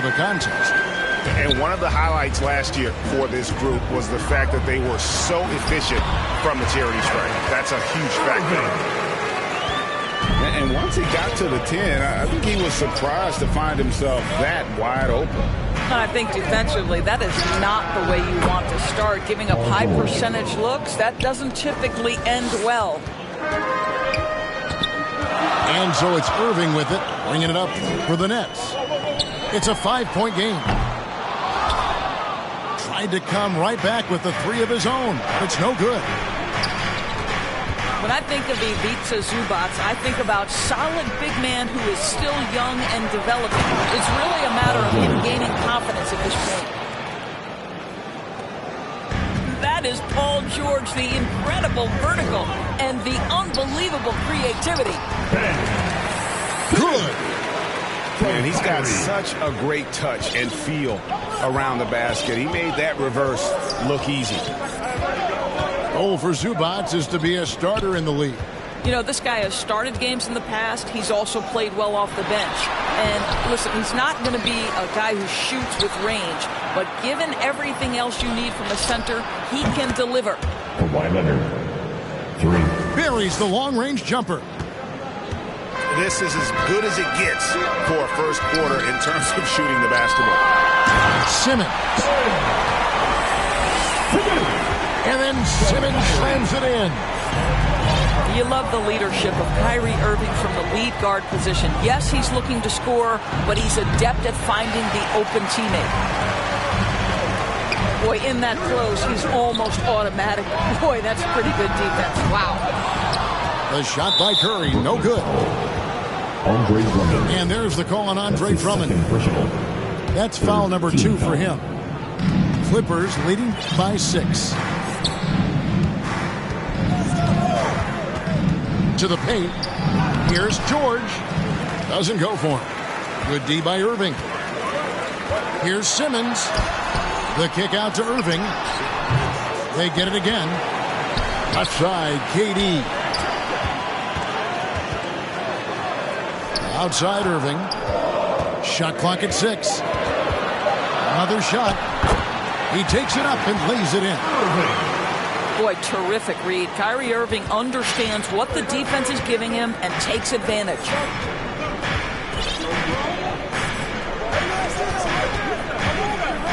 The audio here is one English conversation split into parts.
the contest. And one of the highlights last year for this group was the fact that they were so efficient from the charity stripe. That's a huge factor. And once he got to the 10, I think he was surprised to find himself that wide open. I think defensively, that is not the way you want to start. Giving up high percentage looks, that doesn't typically end well. And so it's Irving with it, bringing it up for the Nets. It's a 5-point game. Tried to come right back with the 3 of his own. It's no good. When I think of Ivica Zubac, I think about solid big man who is still young and developing. It's really a matter of him gaining confidence at this point. That is Paul George, the incredible vertical and the unbelievable creativity. Good. And he's got such a great touch and feel around the basket. He made that reverse look easy. Goal for Zubac is to be a starter in the league. You know, this guy has started games in the past. He's also played well off the bench. And listen, he's not going to be a guy who shoots with range. But given everything else you need from a center, he can deliver. Kawhi Leonard, 3. Buries the long-range jumper. This is as good as it gets for a first quarter in terms of shooting the basketball. Simmons. And then Simmons slams it in. You love the leadership of Kyrie Irving from the lead guard position. Yes, he's looking to score, but he's adept at finding the open teammate. Boy, in that close, he's almost automatic. Boy, that's pretty good defense. Wow. The shot by Curry, no good. Andre Drummond. And there's the call on Andre Drummond. That's foul number 2 for him. Clippers leading by 6. To the paint. Here's George. Doesn't go for him. Good D by Irving. Here's Simmons. The kick out to Irving. They get it again. Outside, KD. Outside Irving. Shot clock at 6. Another shot. He takes it up and lays it in. Boy, terrific read. Kyrie Irving understands what the defense is giving him and takes advantage.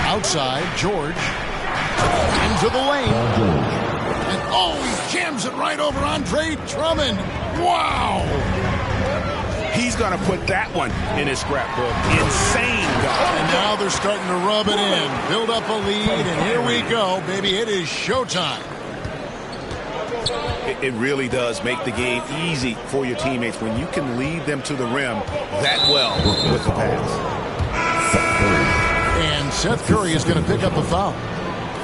Outside, George. Into the lane. And oh, he jams it right over Andre Drummond. Wow! He's going to put that one in his scrapbook. Insane, guy. And now they're starting to rub it in. Build up a lead, and here we go, baby. It is showtime. It really does make the game easy for your teammates when you can lead them to the rim that well with the pass. And Seth Curry is going to pick up a foul.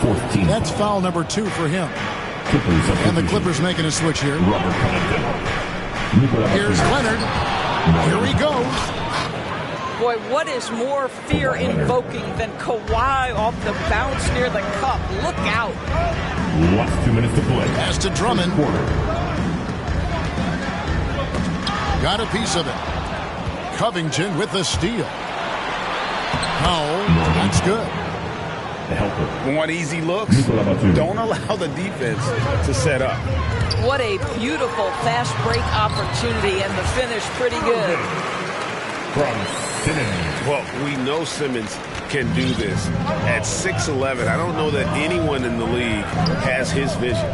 14. That's foul number 2 for him. And the Clippers making a switch here. Here's Leonard. Here he goes. Boy, what is more fear-invoking than Kawhi off the bounce near the cup? Look out. Last 2 minutes to play. Pass to Drummond. Got a piece of it. Covington with the steal. Powell, that's good. The helper. Want easy looks? Don't allow the defense to set up. What a beautiful fast break opportunity, and the finish pretty good. From Simmons. Well, we know Simmons can do this. At 6'11", I don't know that anyone in the league has his vision.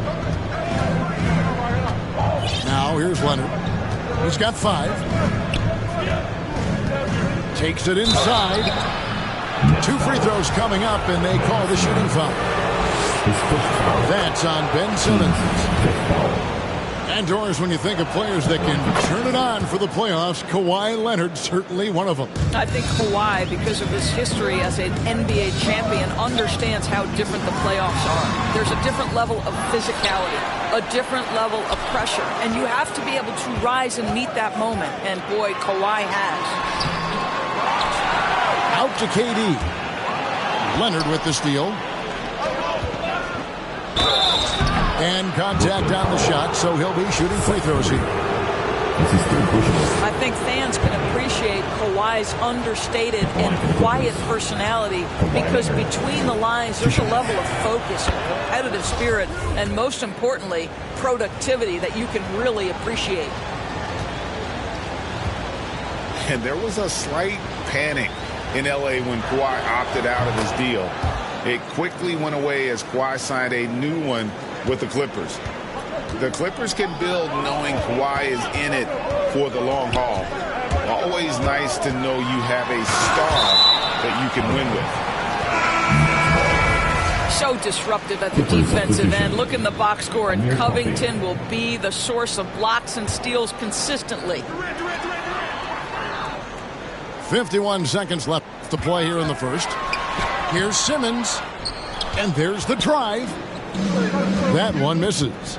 Now here's Leonard. He's got 5. Takes it inside. 2 free throws coming up, and they call the shooting foul. That's on Ben Simmons. And Doris, when you think of players that can turn it on for the playoffs, Kawhi Leonard certainly one of them. I think Kawhi, because of his history as an NBA champion, understands how different the playoffs are. There's a different level of physicality, a different level of pressure, and you have to be able to rise and meet that moment. And boy, Kawhi has. Out to KD. Leonard with the steal. And contact on the shot, so he'll be shooting free throws here. This is still pushable. I think fans can appreciate Kawhi's understated and quiet personality because between the lines there's a level of focus, competitive spirit, and most importantly, productivity that you can really appreciate. And there was a slight panic in L.A. when Kawhi opted out of his deal. It quickly went away as Kawhi signed a new one with the Clippers. The Clippers can build knowing Kawhi is in it for the long haul. Always nice to know you have a star that you can win with. So disruptive at the defensive end. Look in the box score, and Covington will be the source of blocks and steals consistently. 51 seconds left to play here in the first. Here's Simmons, and there's the drive. That one misses.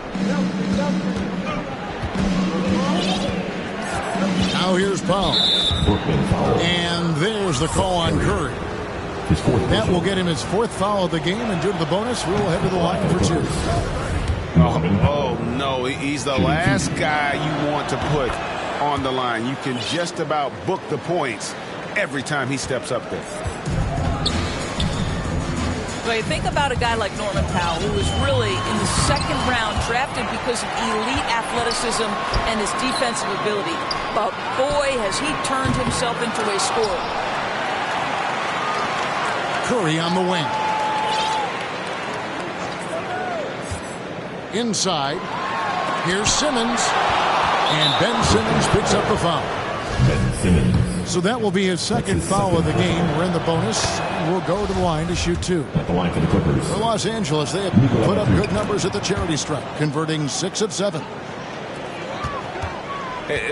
Now here's Powell. And there's the call on Curry. That will get him his 4th foul of the game, and due to the bonus, we'll head to the line for 2. Oh, no, he's the last guy you want to put on the line. You can just about book the points every time he steps up there. So you think about a guy like Norman Powell, who was really in the 2nd round drafted because of elite athleticism and his defensive ability. But boy, has he turned himself into a scorer. Curry on the wing. Inside. Here's Simmons. And Ben Simmons picks up the foul. Ben Simmons. So that will be his 2nd foul of the game. We're in the bonus. We'll go to the line to shoot 2. At the line for the Clippers. For Los Angeles, they have put up good numbers at the charity stripe, converting 6 of 7.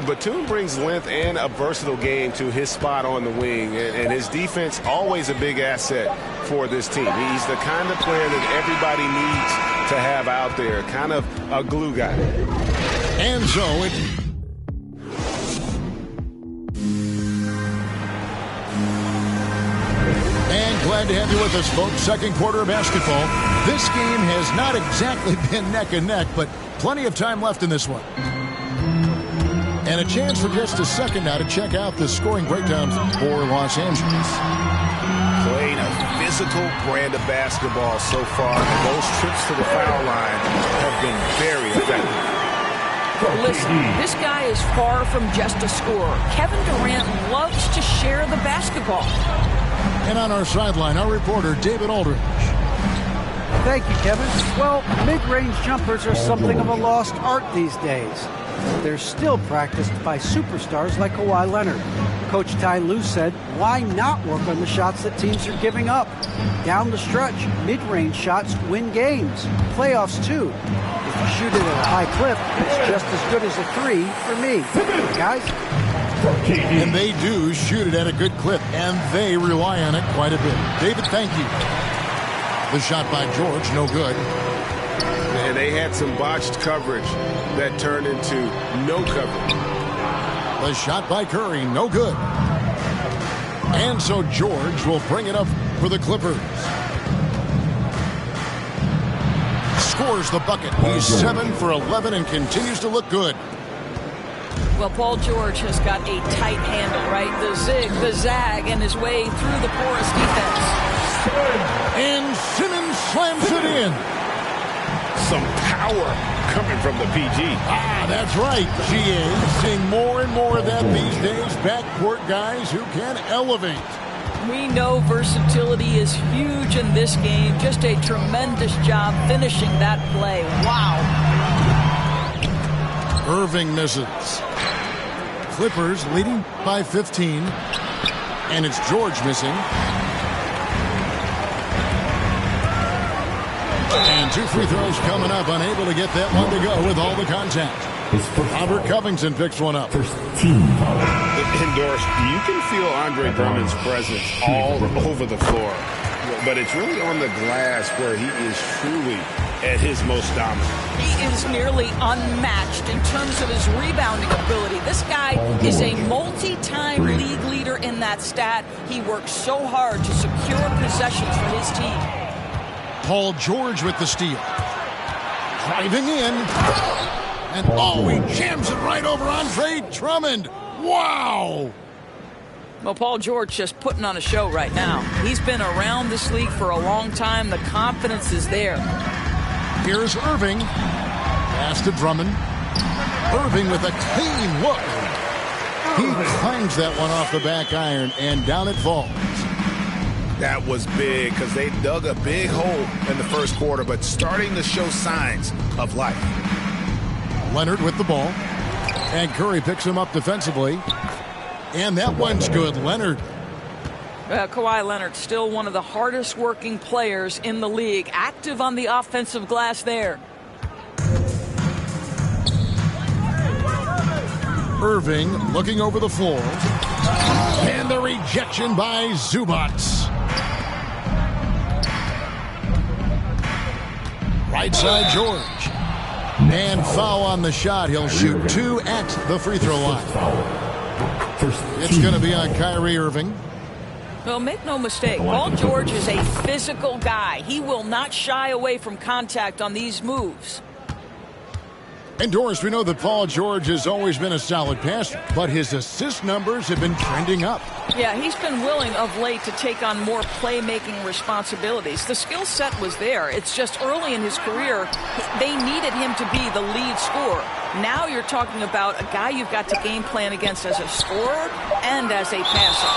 Batum brings length and a versatile game to his spot on the wing, and his defense always a big asset for this team. He's the kind of player that everybody needs to have out there, kind of a glue guy. And so it... And glad to have you with us, folks. 2nd quarter of basketball. This game has not exactly been neck and neck, but plenty of time left in this one. And a chance for just a second now to check out the scoring breakdown for Los Angeles. Playing a physical brand of basketball so far, and those trips to the foul line have been very effective. Listen, this guy is far from just a scorer. Kevin Durant loves to share the basketball. And on our sideline, our reporter, David Aldridge. Thank you, Kevin. Well, mid-range jumpers are something of a lost art these days. They're still practiced by superstars like Kawhi Leonard. Coach Ty Lue said, why not work on the shots that teams are giving up? Down the stretch, mid-range shots win games. Playoffs, too. If you shoot it at a high clip, it's just as good as a 3 for me. Guys? And they do shoot it at a good clip, and they rely on it quite a bit. David, thank you. The shot by George, no good. And they had some botched coverage that turned into no coverage. The shot by Curry, no good. And so George will bring it up for the Clippers. Scores the bucket. He's 7 for 11 and continues to look good. Well, Paul George has got a tight handle, right? The zig, the zag, and his way through the porous defense. And Simmons slams it in. Some power coming from the PG. Ah, that's right, GA. Seeing more and more of that these days. Backcourt guys who can elevate. We know versatility is huge in this game. Just a tremendous job finishing that play. Wow. Irving misses. Clippers leading by 15. And it's George missing. And 2 free throws coming up. Unable to get that one to go with all the contact. Robert Covington picks one up. First team foul. Endorse, you can feel Andre Drummond's presence all over the floor. But it's really on the glass where he is truly at his most dominant. He is nearly unmatched in terms of his rebounding ability. This guy is a multi-time league leader in that stat. He works so hard to secure possessions for his team. Paul George with the steal. Driving in. And oh, he jams it right over Andre Drummond. Wow. Well, Paul George just putting on a show right now. He's been around this league for a long time. The confidence is there. Here's Irving. Pass to Drummond. Irving with a clean look. He climbs that one off the back iron, and down it falls. That was big because they dug a big hole in the first quarter, but starting to show signs of life. Leonard with the ball. And Curry picks him up defensively. And that one's good. Leonard. Kawhi Leonard, still one of the hardest working players in the league. Active on the offensive glass there. Irving looking over the floor. And the rejection by Zubac. Right side George. And foul on the shot. He'll shoot 2 at the free throw line. It's going to be on Kyrie Irving. Well, make no mistake, Paul George is a physical guy. He will not shy away from contact on these moves. And Doris, we know that Paul George has always been a solid passer, but his assist numbers have been trending up. Yeah, he's been willing of late to take on more playmaking responsibilities. The skill set was there. It's just early in his career, they needed him to be the lead scorer. Now you're talking about a guy you've got to game plan against as a scorer and as a passer.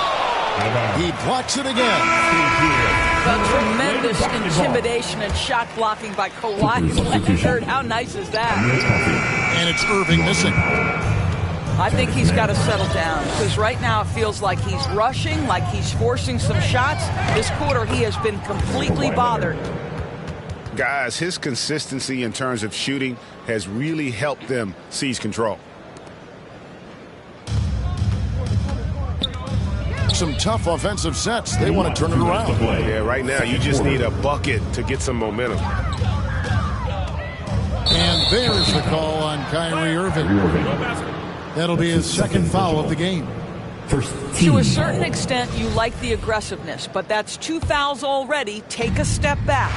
He blocks it again. A tremendous intimidation and shot blocking by Kawhi Leonard. How nice is that? And it's Irving missing. I think he's got to settle down because right now it feels like he's rushing, like he's forcing some shots. This quarter he has been completely bothered. Guys, his consistency in terms of shooting has really helped them seize control. Some tough offensive sets. They want to turn it around. Yeah, right now you just need a bucket to get some momentum. And there's the call on Kyrie Irving. That'll be his second foul of the game. To a certain extent, you like the aggressiveness, but that's 2 fouls already. Take a step back.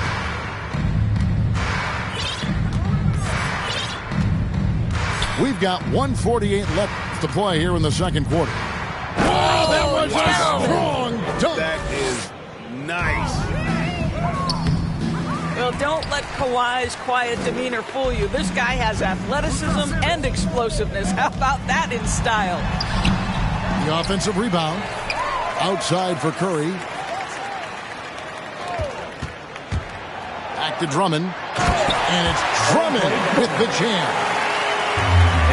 We've got 1:48 left to play here in the second quarter. Oh, that was a strong dunk. That is nice. Well, don't let Kawhi's quiet demeanor fool you. This guy has athleticism and explosiveness. How about that in style? The offensive rebound. Outside for Curry. Back to Drummond. And it's Drummond with the jam.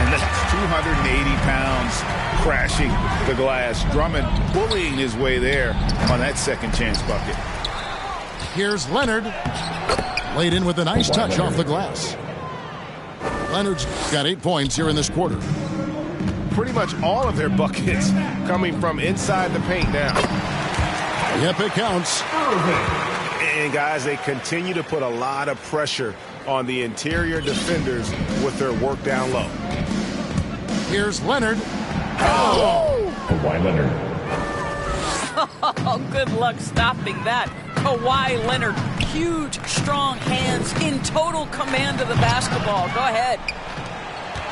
And that's 280 pounds crashing the glass. Drummond bullying his way there on that second chance bucket. Here's Leonard. Laid in with a nice touch off the glass. Leonard's got 8 points here in this quarter. Pretty much all of their buckets coming from inside the paint now. Yep, it counts. And guys, they continue to put a lot of pressure on the interior defenders with their work down low. Here's Leonard. Kawhi Leonard. Oh, good luck stopping that. Kawhi Leonard, huge, strong hands, in total command of the basketball. Go ahead.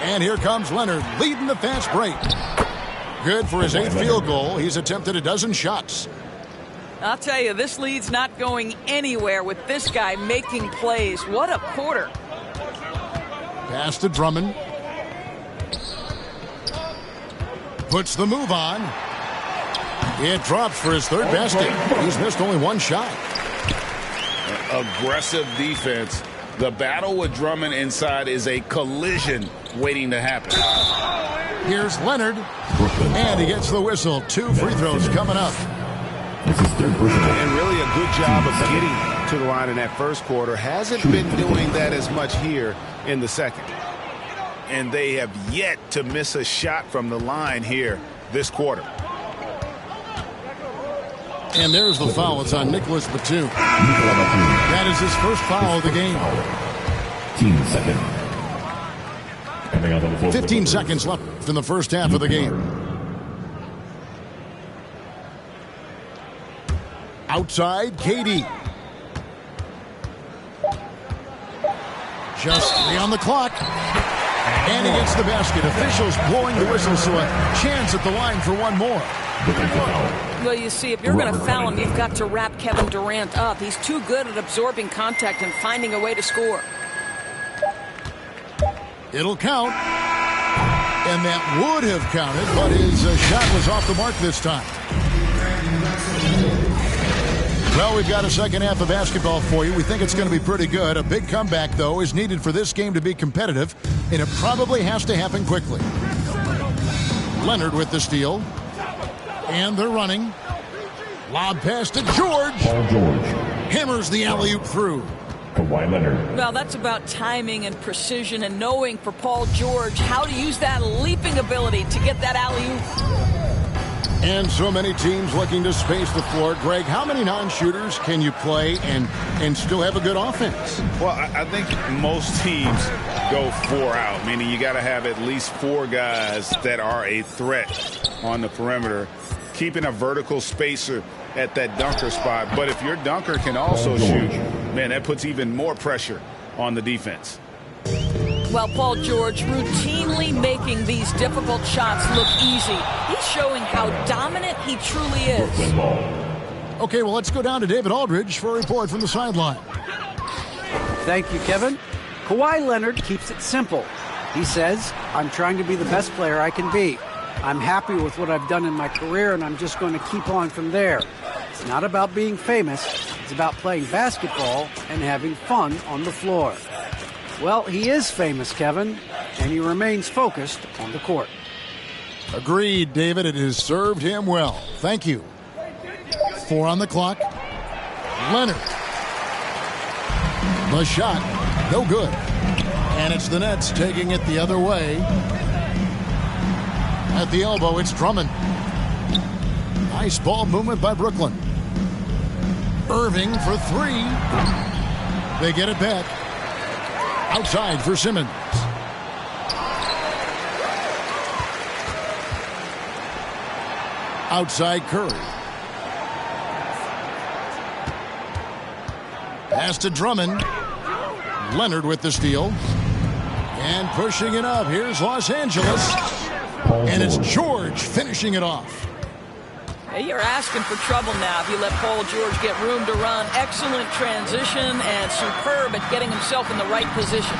And here comes Leonard, leading the fast break. Good for his 8th field goal. He's attempted a dozen shots. I'll tell you, this lead's not going anywhere with this guy making plays. What a quarter. Pass to Drummond. Puts the move on. It drops for his 3rd basket. He's missed only 1 shot. Aggressive defense. The battle with Drummond inside is a collision waiting to happen. Here's Leonard. And he gets the whistle. 2 free throws coming up. This is 3rd personal. And really a good job of getting to the line in that first quarter. Hasn't been doing that as much here in the second. And they have yet to miss a shot from the line here this quarter. And there's the foul. It's on Nicholas Batum. That is his first foul of the game. Team second. 15 seconds left in the first half of the game. Outside, KD. Just 3 on the clock. And he gets the basket. Officials blowing the whistle, so a chance at the line for one more. Well, you see, if you're going to foul him, you've got to wrap Kevin Durant up. He's too good at absorbing contact and finding a way to score. It'll count. And that would have counted, but his shot was off the mark this time. Well, we've got a second half of basketball for you. We think it's going to be pretty good. A big comeback, though, is needed for this game to be competitive, and it probably has to happen quickly. Leonard with the steal. And they're running. Lob pass to George. Paul George. Hammers the alley-oop through. Kawhi Leonard. Well, that's about timing and precision and knowing for Paul George how to use that leaping ability to get that alley-oop. And so many teams looking to space the floor. Greg, how many non-shooters can you play and still have a good offense? Well, I think most teams go 4 out, meaning you got to have at least 4 guys that are a threat on the perimeter, keeping a vertical spacer at that dunker spot. But if your dunker can also shoot, man, that puts even more pressure on the defense. Well, Paul George routinely making these difficult shots look easy. He's showing how dominant he truly is. Okay, well, let's go down to David Aldridge for a report from the sideline. Thank you, Kevin. Kawhi Leonard keeps it simple. He says, I'm trying to be the best player I can be. I'm happy with what I've done in my career, and I'm just going to keep on from there. It's not about being famous. It's about playing basketball and having fun on the floor. Well, he is famous, Kevin, and he remains focused on the court. Agreed, David. It has served him well. Thank you. 4 on the clock. Leonard. The shot, no good. And it's the Nets taking it the other way. At the elbow, it's Drummond. Nice ball movement by Brooklyn. Irving for 3. They get it back. Outside for Simmons. Outside Curry. Pass to Drummond. Leonard with the steal. And pushing it up. Here's Los Angeles. And it's George finishing it off. Hey, you're asking for trouble now if you let Paul George get room to run. Excellent transition and superb at getting himself in the right position.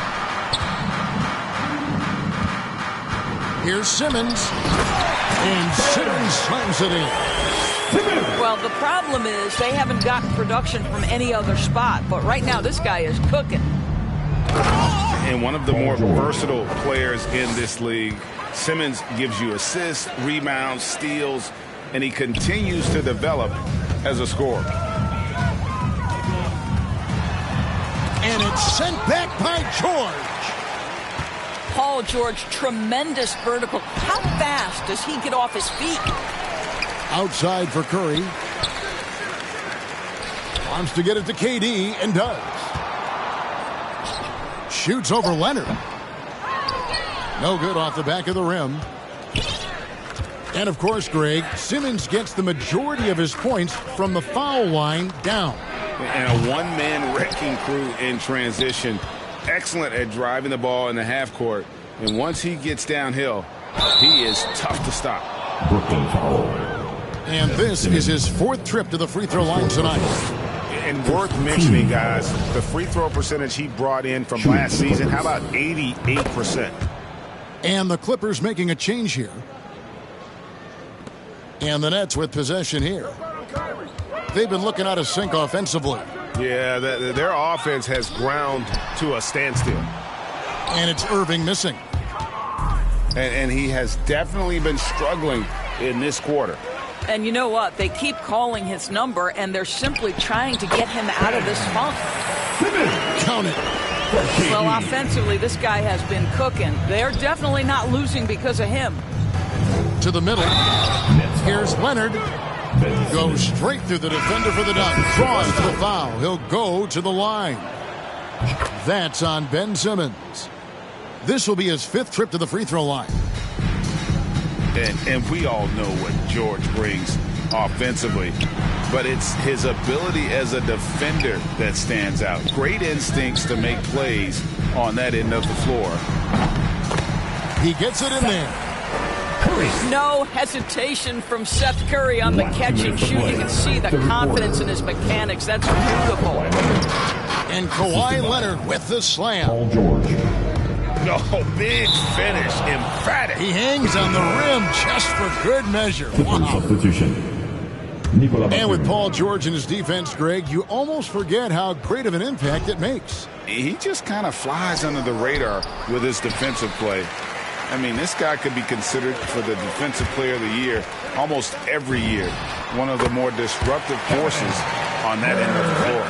Here's Simmons. And Simmons slams it in. Well, the problem is they haven't gotten production from any other spot. But right now, this guy is cooking. And one of the more versatile players in this league. Simmons gives you assists, rebounds, steals, and he continues to develop as a scorer. And it's sent back by George. Paul George, tremendous vertical. How fast does he get off his feet? Outside for Curry. Wants to get it to KD and does. Shoots over Leonard. No good off the back of the rim. And, of course, Greg, Simmons gets the majority of his points from the foul line down. And a one-man wrecking crew in transition. Excellent at driving the ball in the half court. And once he gets downhill, he is tough to stop. Brooklyn foul. And this is his 4th trip to the free throw line tonight. And worth mentioning, guys, the free throw percentage he brought in from last season, how about 88%? And the Clippers making a change here. And the Nets with possession here. They've been looking out of sync offensively. Yeah, their offense has ground to a standstill. And it's Irving missing. And he has definitely been struggling in this quarter. And you know what? They keep calling his number, and they're simply trying to get him out of this funk. Count it. Well, offensively, this guy has been cooking. They're definitely not losing because of him. To the middle. Here's Leonard. Goes straight through the defender for the dunk. Draws the foul. He'll go to the line. That's on Ben Simmons. This will be his 5th trip to the free throw line. And we all know what George brings offensively, but it's his ability as a defender that stands out. Great instincts to make plays on that end of the floor. He gets it in there. No hesitation from Seth Curry on the catch and shoot. You can see the confidence in his mechanics. That's beautiful. And Kawhi Leonard with the slam. Paul George. No, big finish. Emphatic. He hangs on the rim just for good measure. Clippers Wow. substitution. Nikola And with Batum. Paul George in his defense, Greg, you almost forget how great of an impact it makes. He just kind of flies under the radar with his defensive play. I mean, this guy could be considered for the Defensive Player of the Year almost every year. One of the more disruptive forces on that end of the floor.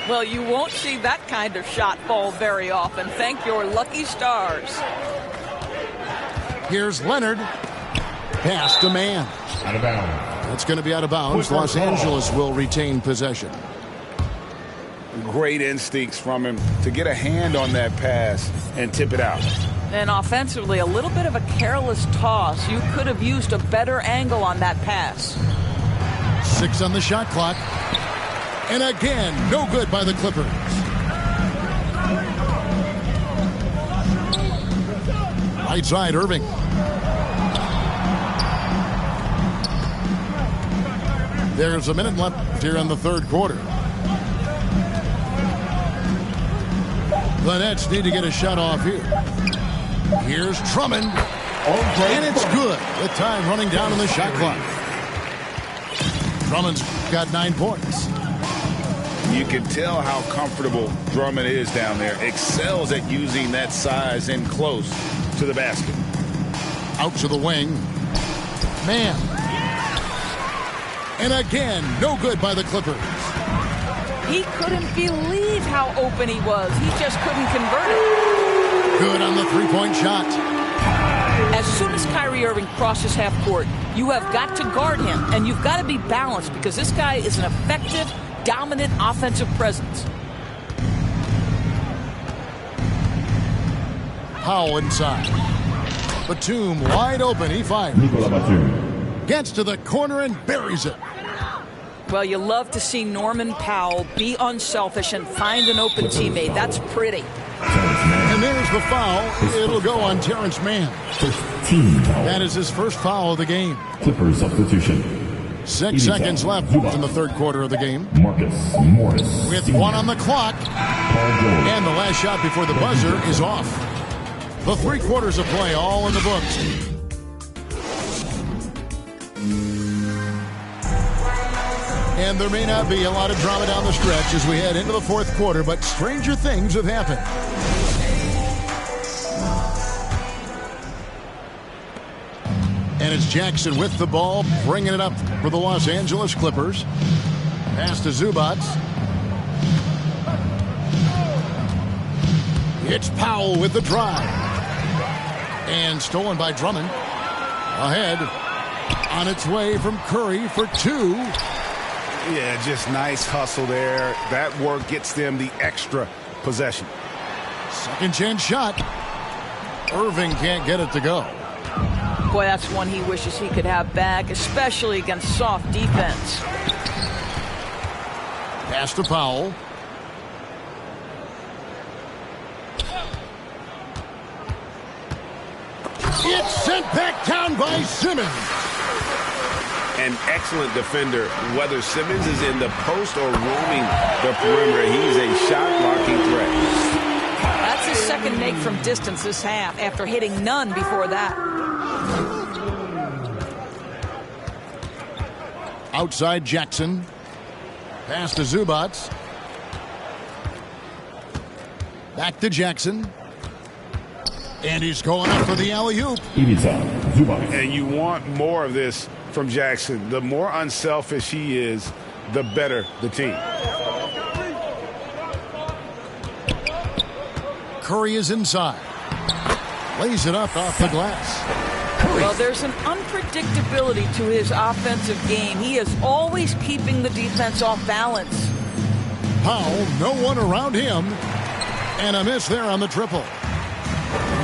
Well, you won't see that kind of shot fall very often. Thank your lucky stars. Here's Leonard. Pass to man. Out of bounds. That's going to be out of bounds. Los Angeles will retain possession. Great instincts from him to get a hand on that pass and tip it out. And offensively, a little bit of a careless toss. You could have used a better angle on that pass. 6 on the shot clock. And again, no good by the Clippers. Right side, Irving. There's a minute left here in the third quarter. The Nets need to get a shot off here. Here's Drummond. And it's good with time running down on the shot clock. Drummond's got 9 points. You can tell how comfortable Drummond is down there. Excels at using that size in close to the basket. Out to the wing. Man. And again, no good by the Clippers. He couldn't believe how open he was. He just couldn't convert it. Good on the three-point shot. As soon as Kyrie Irving crosses half court, you have got to guard him, and you've got to be balanced because this guy is an effective, dominant offensive presence. Powell inside. Batum wide open. He fires. Nikola Batum. Gets to the corner and buries it. Well, you love to see Norman Powell be unselfish and find an open teammate. That's pretty. Terrence Mann. And there's the foul. It'll go on Terrence Mann. First team foul. That is his first foul of the game. Clippers substitution. 6 seconds left in the third quarter of the game. Marcus Morris. With Sr. 1 on the clock. Paul George. And the last shot before the buzzer is off. The 3 quarters of play all in the books. And there may not be a lot of drama down the stretch as we head into the fourth quarter, but stranger things have happened. And it's Jackson with the ball, bringing it up for the Los Angeles Clippers. Pass to Zubac. It's Powell with the drive. And stolen by Drummond. Ahead. On its way from Curry for 2. Yeah, just nice hustle there. That work gets them the extra possession. Second chance shot. Irving can't get it to go. Boy, that's one he wishes he could have back, especially against soft defense. Pass to Powell. It's sent back down by Simmons. An excellent defender, whether Simmons is in the post or roaming the perimeter. He's a shot-blocking threat. That's his second make from distance this half after hitting none before that. Outside Jackson. Pass to Zubac. Back to Jackson. And he's going up for the alley-oop. Ivica Zubac. And you want more of this from Jackson. The more unselfish he is, the better the team. Curry is inside. Lays it up off the glass. Well, there's an unpredictability to his offensive game. He is always keeping the defense off balance. Powell, no one around him. And a miss there on the triple.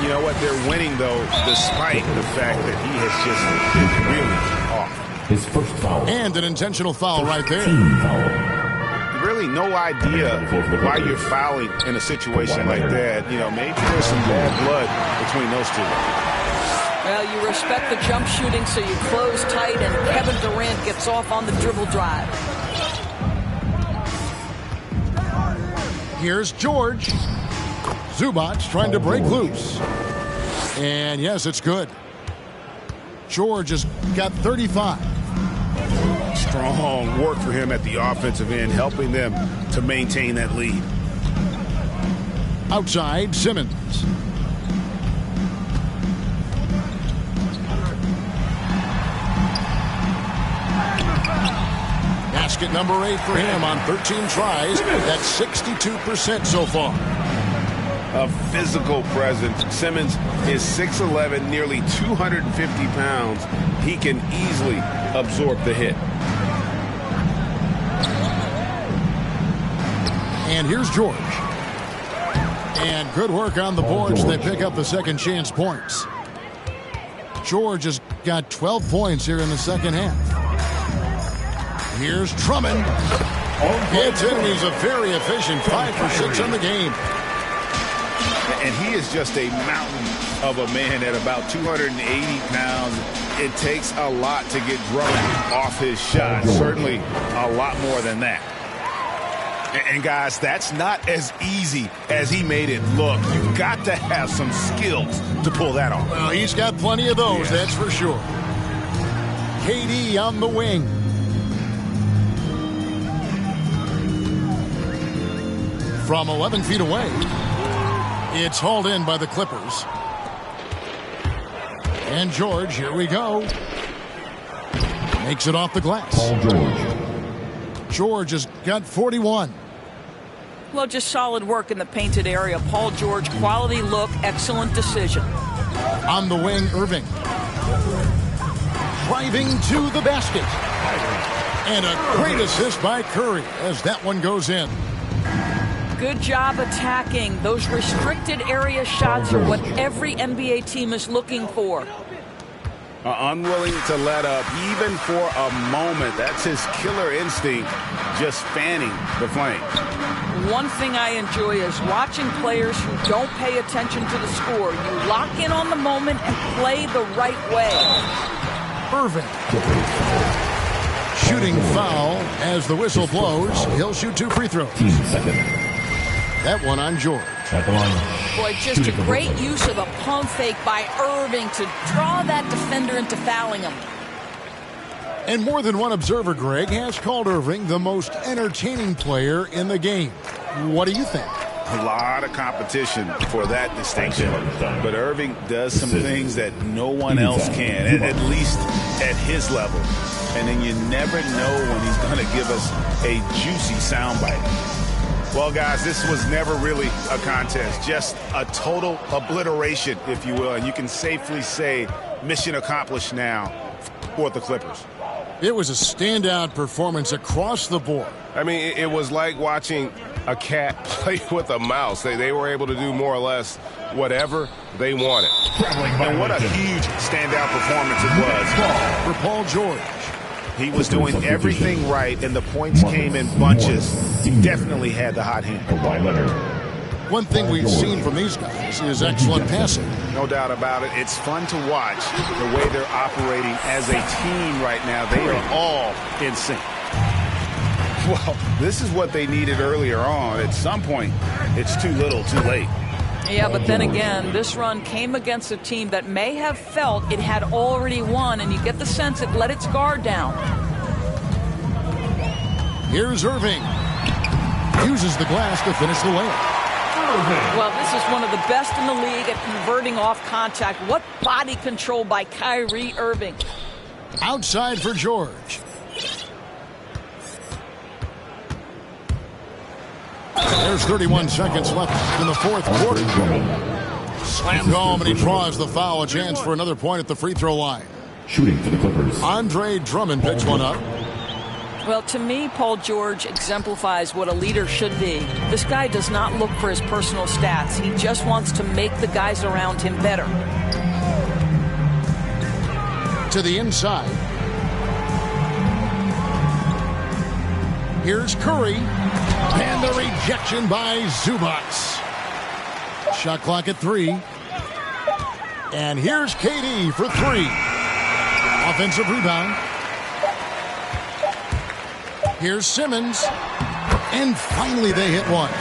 You know what? They're winning, though, despite the fact that he has just been really off. His first foul. And an intentional foul right there. Team foul. really no idea why you're fouling in a situation like that. You know, maybe there's some bad blood between those two. Well, you respect the jump shooting, so you close tight, and Kevin Durant gets off on the dribble drive. Here's George. Zubac trying to break loose. And yes, it's good. George has got 35. Strong work for him at the offensive end, helping them to maintain that lead. Outside, Simmons. Basket number 8 for him on 13 tries. That's 62% so far. A physical presence. Simmons is 6'11", nearly 250 pounds. He can easily absorb the hit. And here's George. And good work on the boards. They pick up the second chance points. George has got 12 points here in the second half. Here's Drummond. Gets in, and he's a very efficient 5 for 6 on the game. And he is just a mountain of a man at about 280 pounds. It takes a lot to get Drummond off his shot. Certainly a lot more than that. And guys, that's not as easy as he made it look. You've got to have some skills to pull that off. Well, he's got plenty of those, that's for sure. KD on the wing. From 11 feet away, it's hauled in by the Clippers. And George, here we go. Makes it off the glass. Paul George. George has got 41. Well, just solid work in the painted area. Paul George, quality look, excellent decision. On the wing, Irving. Driving to the basket. And a great assist by Curry as that one goes in. Good job attacking. Those restricted area shots are what every NBA team is looking for. Unwilling to let up even for a moment. That's his killer instinct, just fanning the flame. One thing I enjoy is watching players who don't pay attention to the score. You lock in on the moment and play the right way. Irving. Shooting foul as the whistle blows. He'll shoot 2 free throws. Team second. That one on George. At the line. Boy, just a great use of a pump fake by Irving to draw that defender into fouling him. And more than one observer, Greg, has called Irving the most entertaining player in the game. What do you think? A lot of competition for that distinction. But Irving does some things that no one else can, at least at his level. And then you never know when he's going to give us a juicy soundbite. Well, guys, this was never really a contest, just a total obliteration, if you will. And you can safely say mission accomplished now for the Clippers. It was a standout performance across the board. I mean, it was like watching a cat play with a mouse. They were able to do more or less whatever they wanted. And what a huge standout performance it was. For Paul George. He was doing everything right, and the points came in bunches. He definitely had the hot hand. One thing we've seen from these guys is excellent passing. No doubt about it. It's fun to watch the way they're operating as a team right now. They are all in sync. Well, this is what they needed earlier on. At some point, it's too little, too late. Yeah, but then again, this run came against a team that may have felt it had already won, and you get the sense it let its guard down. Here's Irving. Uses the glass to finish the layup. Well, this is one of the best in the league at converting off contact. What body control by Kyrie Irving. Outside for George. There's 31 seconds left in the fourth quarter. Slammed home, and he draws the foul. A chance for another point at the free throw line. Shooting for the Clippers. Andre Drummond picks one up. Well, to me, Paul George exemplifies what a leader should be. This guy does not look for his personal stats. He just wants to make the guys around him better. To the inside. Here's Curry. And the rejection by Zubats. Shot clock at 3. And here's KD for 3. Offensive rebound. Here's Simmons. And finally they hit one.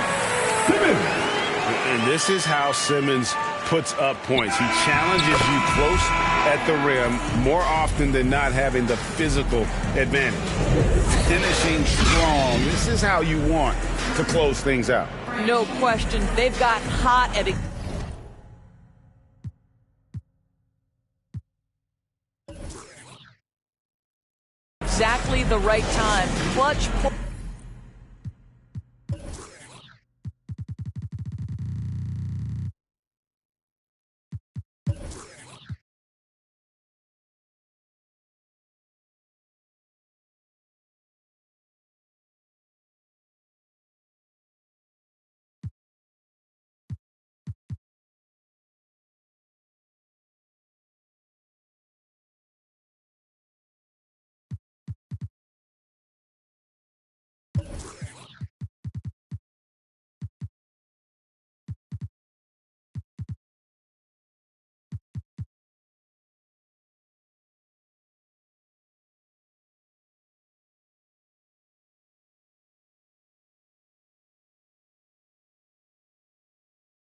And this is how Simmons puts up points. He challenges you close at the rim more often than not, having the physical advantage. Finishing strong. This is how you want to close things out. No question. They've gotten hot at it. Exactly the right time. Clutch.